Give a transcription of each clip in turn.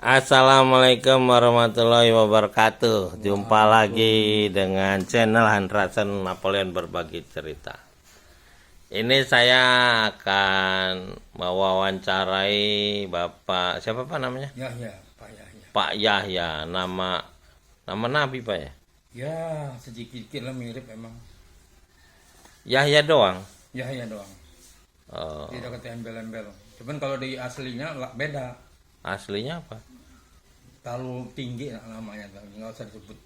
Assalamualaikum warahmatullahi wabarakatuh. Jumpa lagi dengan channel Handrason Napoleon Berbagi Cerita. Ini saya akan mewawancarai Bapak siapa Pak namanya? Yahya, Pak Yahya. Pak Yahya. Nama Nabi Pak ya? Ya, sedikit lah mirip emang. Yahya doang. Yahya doang. Oh, Tidak kata embel-embel. Cuman kalau di aslinya beda. aslinya apa? Terlalu tinggi namanya, nggak usah disebut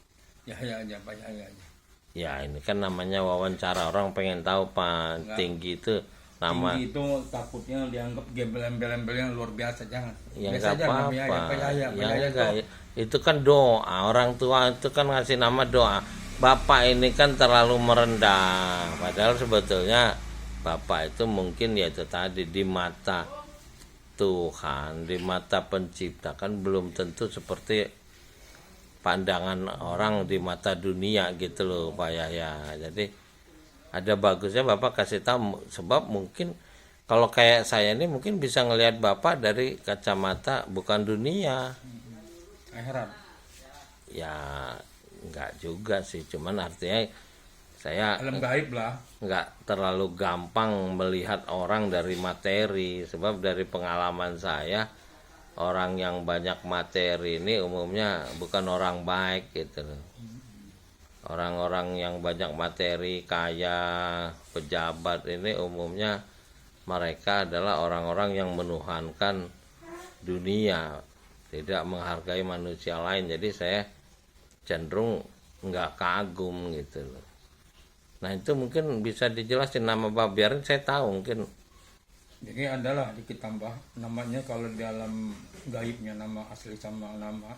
Yahya aja, Pak Yahya aja. Ya ini kan namanya wawancara, orang pengen tahu Pak. Enggak. Tinggi itu nama. Tinggi itu takutnya dianggap embel-embel yang luar biasa, jangan. Ya Biasa nggak aja namanya apa-apa. aja, Pak Yahya. Pak Ya Yahya enggak, itu kan doa. Orang tua itu kan ngasih nama doa. Bapak ini kan terlalu merendah. Padahal sebetulnya Bapak itu mungkin ya itu tadi di mata Tuhan, di mata pencipta kan belum tentu seperti pandangan orang di mata dunia gitu loh Pak Yahya. Jadi ada bagusnya Bapak kasih tahu, sebab mungkin kalau kayak saya ini mungkin bisa ngelihat Bapak dari kacamata bukan dunia. akhirat. Ya enggak juga sih, cuman artinya saya Alam gaib lah. nggak terlalu gampang melihat orang dari materi, sebab dari pengalaman saya orang yang banyak materi ini umumnya bukan orang baik gitu loh. Orang-orang yang banyak materi, kaya, pejabat ini umumnya mereka adalah orang-orang yang menuhankan dunia, tidak menghargai manusia lain. Jadi saya cenderung nggak kagum gitu loh. Nah itu mungkin bisa dijelasin nama Bapak, biarin saya tahu mungkin. Jadi adalah dikit tambah namanya, kalau dalam gaibnya nama asli sama nama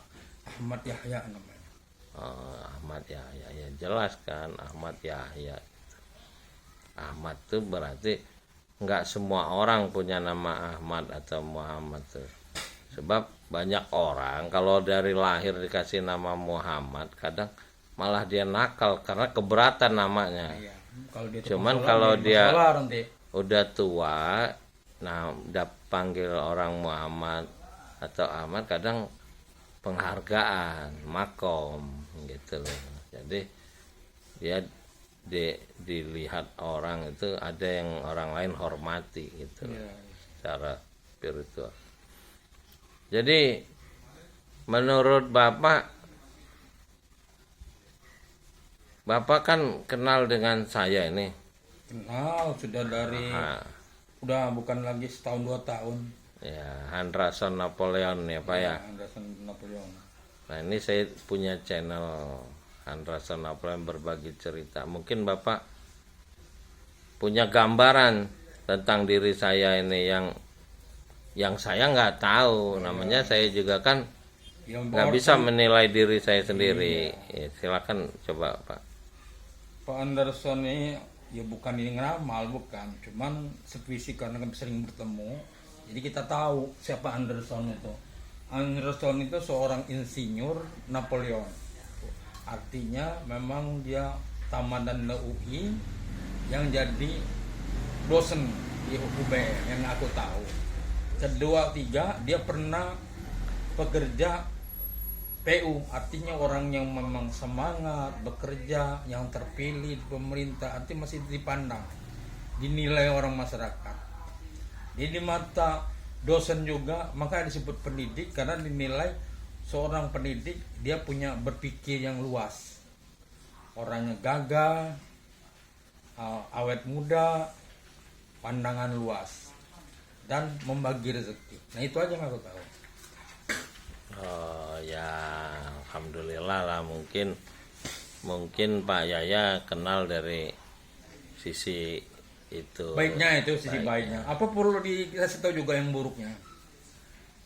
Ahmad Yahya namanya. Oh, Ahmad Yahya, ya jelas kan Ahmad Yahya. Ahmad tuh berarti nggak semua orang punya nama Ahmad atau Muhammad tuh. Sebab banyak orang kalau dari lahir dikasih nama Muhammad kadang malah dia nakal karena keberatan namanya. Iya. Kalau dia Cuman masalah, kalau dia masalah nanti. udah tua, nah udah panggil orang Muhammad atau Ahmad kadang penghargaan, makom gitu loh. Jadi dia dilihat orang itu ada yang orang lain hormati gitu loh, Iya. secara spiritual. Jadi menurut Bapak kan kenal dengan saya ini. Kenal sudah dari udah bukan lagi setahun 2 tahun. Ya, Handrason Napoleon ya Pak ya. Handrason Napoleon. Nah ini saya punya channel Handrason Napoleon Berbagi Cerita. Mungkin Bapak punya gambaran tentang diri saya ini yang saya nggak tahu. Namanya saya juga kan nggak bisa menilai diri saya sendiri. Ya, silakan coba Pak. Pak Anderson ini ya bukan ini ngeramal, bukan, cuman sevisi karena kami sering bertemu, jadi kita tahu siapa Anderson itu. Anderson itu seorang insinyur Napoleon, artinya memang dia tamat dan UI yang jadi dosen di UB yang aku tahu. Kedua, tiga, dia pernah pekerja PU, artinya orang yang memang semangat bekerja, yang terpilih di pemerintah, artinya masih dipandang, dinilai orang masyarakat. Jadi di mata dosen juga, maka disebut pendidik karena dinilai seorang pendidik dia punya berpikir yang luas, orangnya gagah, awet muda, pandangan luas, dan membagi rezeki. Nah itu aja yang aku tahu. Oh ya, alhamdulillah lah, mungkin Pak Yahya kenal dari sisi itu. Baiknya itu sisi baiknya. Apa perlu dikasih tahu juga yang buruknya?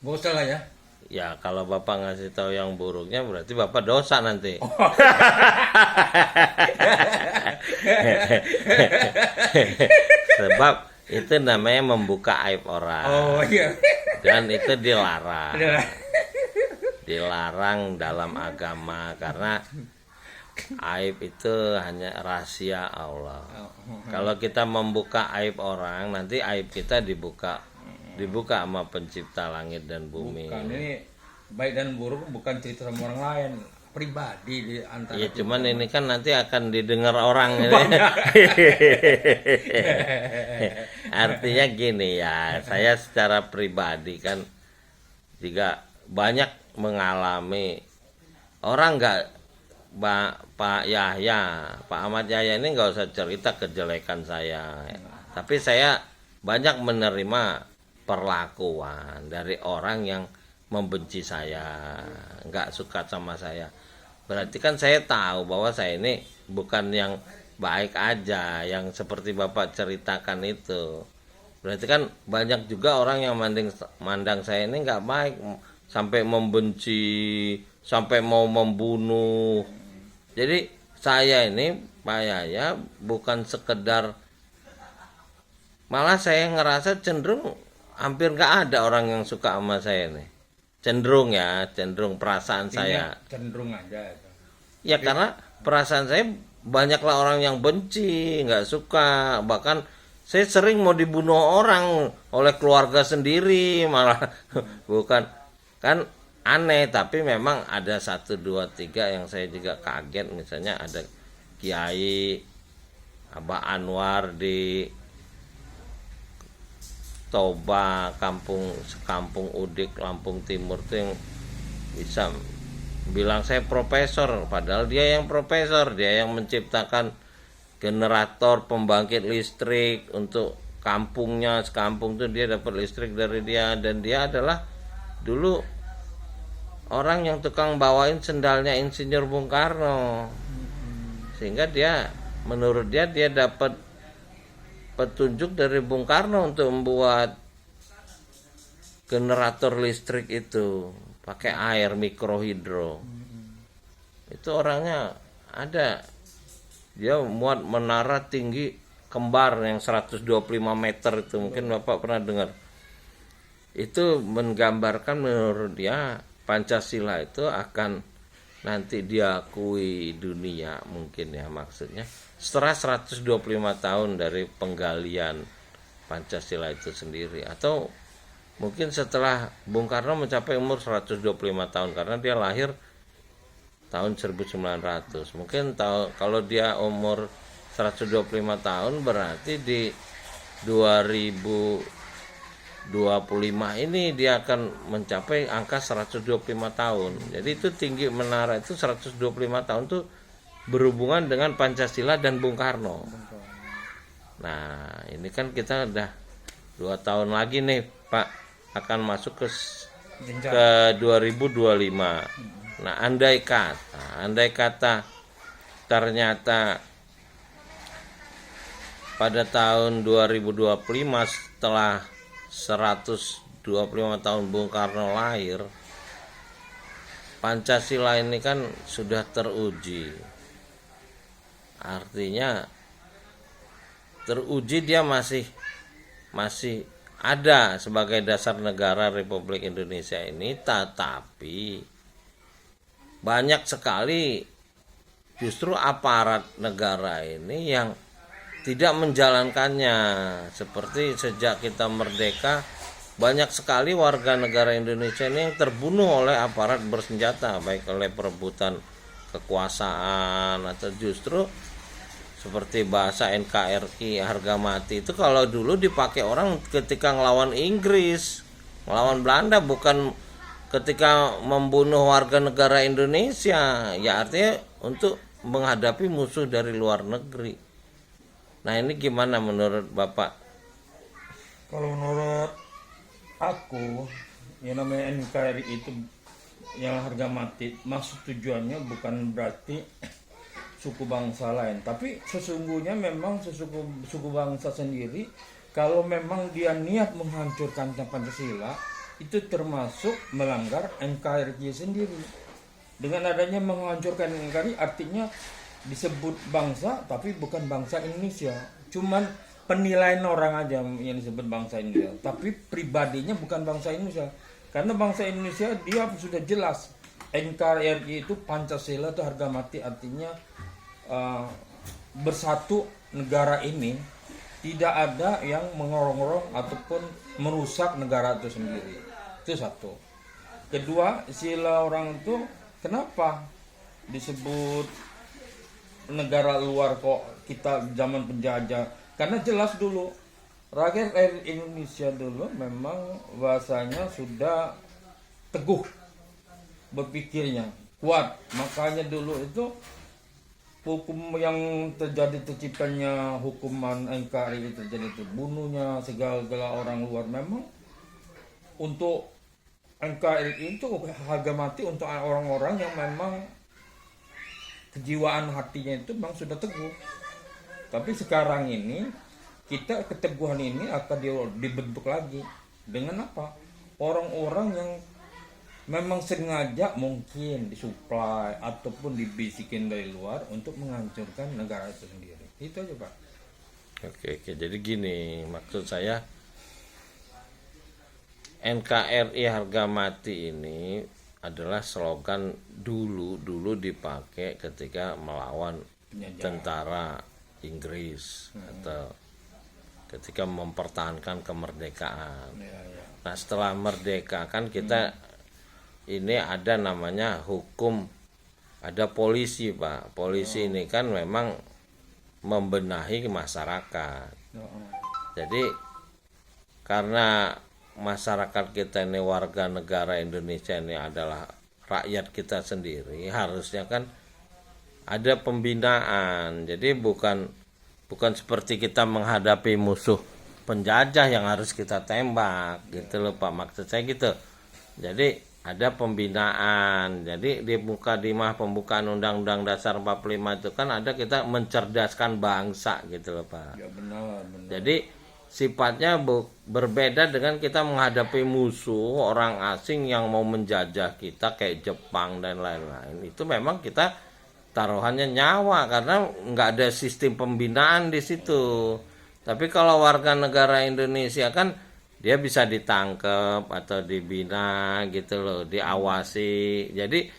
Gak usah lah ya. Ya kalau Bapak ngasih tahu yang buruknya berarti Bapak dosa nanti. Sebab itu namanya membuka aib orang. Oh iya. Dan itu dilarang. Dilarang dalam agama karena aib itu hanya rahasia Allah. Kalau kita membuka aib orang, nanti aib kita dibuka sama pencipta langit dan bumi. Bukan, ini baik dan buruk bukan cerita sama orang lain, pribadi di antara Ya kita. cuman ini kan nanti akan didengar orang ini. Artinya gini ya, saya secara pribadi kan juga banyak mengalami orang nggak Pak Yahya, Pak Ahmad Yahya ini nggak usah cerita kejelekan saya, tapi saya banyak menerima perlakuan dari orang yang membenci saya, nggak suka sama saya. Berarti kan saya tahu bahwa saya ini bukan yang baik aja, yang seperti Bapak ceritakan itu. Berarti kan banyak juga orang yang mandang saya ini nggak baik, sampai membenci, sampai mau membunuh. Jadi saya ini Pak Yahya bukan sekedar, malah saya ngerasa cenderung hampir nggak ada orang yang suka sama saya nih. Cenderung perasaan saya. Cenderung aja itu. Ya karena perasaan saya banyaklah orang yang benci, nggak suka, bahkan saya sering mau dibunuh orang oleh keluarga sendiri malah. Bukan, kan aneh, tapi memang ada 1, 2, 3 yang saya juga kaget. Misalnya ada Kiai Abah Anwar di Toba, Kampung Udik, Lampung Timur tuh yang bisa bilang saya profesor, padahal dia yang profesor, dia yang menciptakan generator pembangkit listrik untuk kampungnya, sekampung tuh dia dapat listrik dari dia, dan dia adalah dulu orang yang tukang bawain sendalnya Insinyur Bung Karno, sehingga dia menurut dia dapat petunjuk dari Bung Karno untuk membuat generator listrik itu pakai air mikrohidro. Itu orangnya ada, dia muat menara tinggi kembar yang 125 meter itu, mungkin Bapak pernah dengar. Itu menggambarkan menurut dia Pancasila itu akan nanti diakui dunia, mungkin ya maksudnya setelah 125 tahun dari penggalian Pancasila itu sendiri, atau mungkin setelah Bung Karno mencapai umur 125 tahun, karena dia lahir tahun 1900. Mungkin kalau dia umur 125 tahun berarti di 2025 ini dia akan mencapai angka 125 tahun. Jadi itu tinggi menara itu 125 tahun tuh berhubungan dengan Pancasila dan Bung Karno. Nah, ini kan kita udah 2 tahun lagi nih, Pak, akan masuk ke 2025. Nah, andai kata ternyata pada tahun 2025 setelah 125 tahun Bung Karno lahir, Pancasila ini kan sudah teruji. Artinya teruji dia masih ada sebagai dasar negara Republik Indonesia ini, tetapi banyak sekali justru aparat negara ini yang tidak menjalankannya. Seperti sejak kita merdeka, banyak sekali warga negara Indonesia ini yang terbunuh oleh aparat bersenjata, baik oleh perebutan kekuasaan atau justru seperti bahasa NKRI harga mati itu kalau dulu dipakai orang ketika ngelawan Inggris, ngelawan Belanda, bukan ketika membunuh warga negara Indonesia. Ya artinya untuk menghadapi musuh dari luar negeri. Nah, ini gimana menurut Bapak? Kalau menurut aku, yang namanya NKRI itu yang harga mati, maksud tujuannya bukan berarti suku bangsa lain, tapi sesungguhnya memang suku bangsa sendiri, kalau memang dia niat menghancurkan Pancasila, itu termasuk melanggar NKRI sendiri. Dengan adanya menghancurkan NKRI artinya disebut bangsa tapi bukan bangsa Indonesia, cuman penilaian orang aja yang disebut bangsa Indonesia, tapi pribadinya bukan bangsa Indonesia. Karena bangsa Indonesia dia sudah jelas, NKRI itu Pancasila itu harga mati, artinya bersatu negara ini, tidak ada yang mengorong-orong ataupun merusak negara itu sendiri. Itu satu. Kedua, istilah orang itu kenapa disebut negara luar kok kita zaman penjajah? Karena jelas dulu rakyat Indonesia dulu memang bahasanya sudah teguh berpikirnya, kuat. Makanya dulu itu hukum yang terjadi terciptanya hukuman NKRI terjadi itu bunuhnya segala orang luar, memang untuk NKRI itu harga mati untuk orang-orang yang memang kejiwaan hatinya itu memang sudah teguh. Tapi sekarang ini kita keteguhan ini akan dibentuk lagi dengan apa? Orang-orang yang memang sengaja mungkin disuplai ataupun dibisikin dari luar untuk menghancurkan negara itu sendiri. Itu aja Pak. Oke, jadi gini, maksud saya NKRI harga mati ini adalah slogan dulu dipakai ketika melawan Penjajah. tentara Inggris atau ketika mempertahankan kemerdekaan. Ya, ya. Nah, setelah merdeka kan kita ini ada namanya hukum, ada polisi Pak. Polisi ini kan memang membenahi masyarakat. Jadi karena masyarakat kita ini warga negara Indonesia ini adalah rakyat kita sendiri, harusnya kan ada pembinaan. Jadi bukan seperti kita menghadapi musuh penjajah yang harus kita tembak gitu loh Pak, maksud saya gitu. Jadi ada pembinaan. Jadi di pembukaan Undang-Undang Dasar 45 itu kan ada kita mencerdaskan bangsa gitu loh Pak. Ya benar. Jadi sifatnya berbeda dengan kita menghadapi musuh orang asing yang mau menjajah kita kayak Jepang dan lain-lain. Itu memang kita taruhannya nyawa karena nggak ada sistem pembinaan di situ. Tapi kalau warga negara Indonesia kan dia bisa ditangkap atau dibina gitu loh, diawasi. Jadi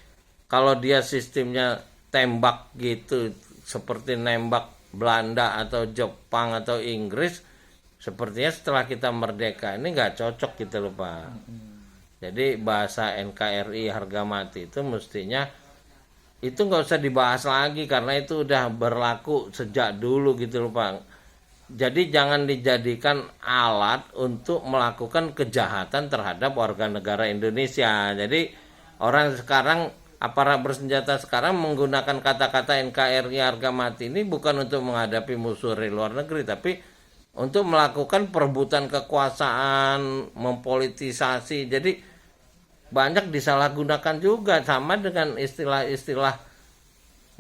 kalau dia sistemnya tembak gitu seperti nembak Belanda atau Jepang atau Inggris, sepertinya setelah kita merdeka ini nggak cocok gitu loh Pak. Jadi bahasa NKRI harga mati itu mestinya itu nggak usah dibahas lagi karena itu udah berlaku sejak dulu gitu loh Pak. Jadi jangan dijadikan alat untuk melakukan kejahatan terhadap warga negara Indonesia. Jadi orang sekarang, aparat bersenjata sekarang menggunakan kata-kata NKRI harga mati ini bukan untuk menghadapi musuh dari luar negeri, tapi untuk melakukan perebutan kekuasaan, mempolitisasi. Jadi banyak disalahgunakan juga, sama dengan istilah-istilah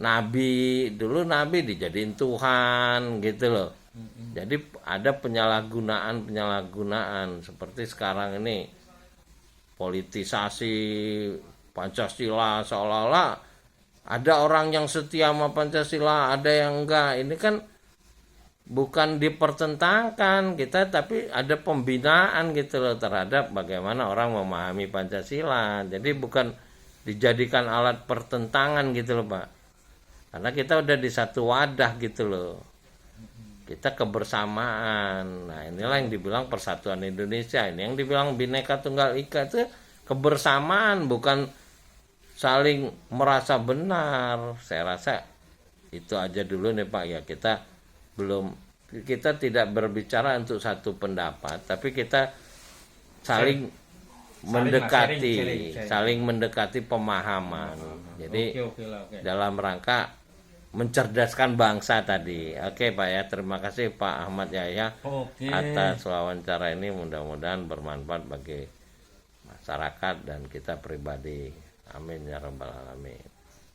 nabi. Dulu nabi dijadiin Tuhan gitu loh. Jadi ada penyalahgunaan seperti sekarang ini politisasi Pancasila, seolah-olah ada orang yang setia sama Pancasila, ada yang enggak. Ini kan bukan dipertentangkan kita, tapi ada pembinaan gitu loh terhadap bagaimana orang memahami Pancasila. Jadi bukan dijadikan alat pertentangan gitu loh Pak. Karena kita udah di satu wadah gitu loh. Kita kebersamaan. Nah, inilah yang dibilang persatuan Indonesia. Ini yang dibilang Bhinneka Tunggal Ika itu kebersamaan, bukan saling merasa benar. Saya rasa itu aja dulu nih Pak ya. Kita tidak berbicara untuk satu pendapat, tapi kita saling mendekati pemahaman. Jadi Oke. dalam rangka mencerdaskan bangsa tadi. Oke Pak ya, terima kasih Pak Ahmad Yahya atas wawancara ini, mudah-mudahan bermanfaat bagi masyarakat dan kita pribadi. Amin ya rabbal alamin.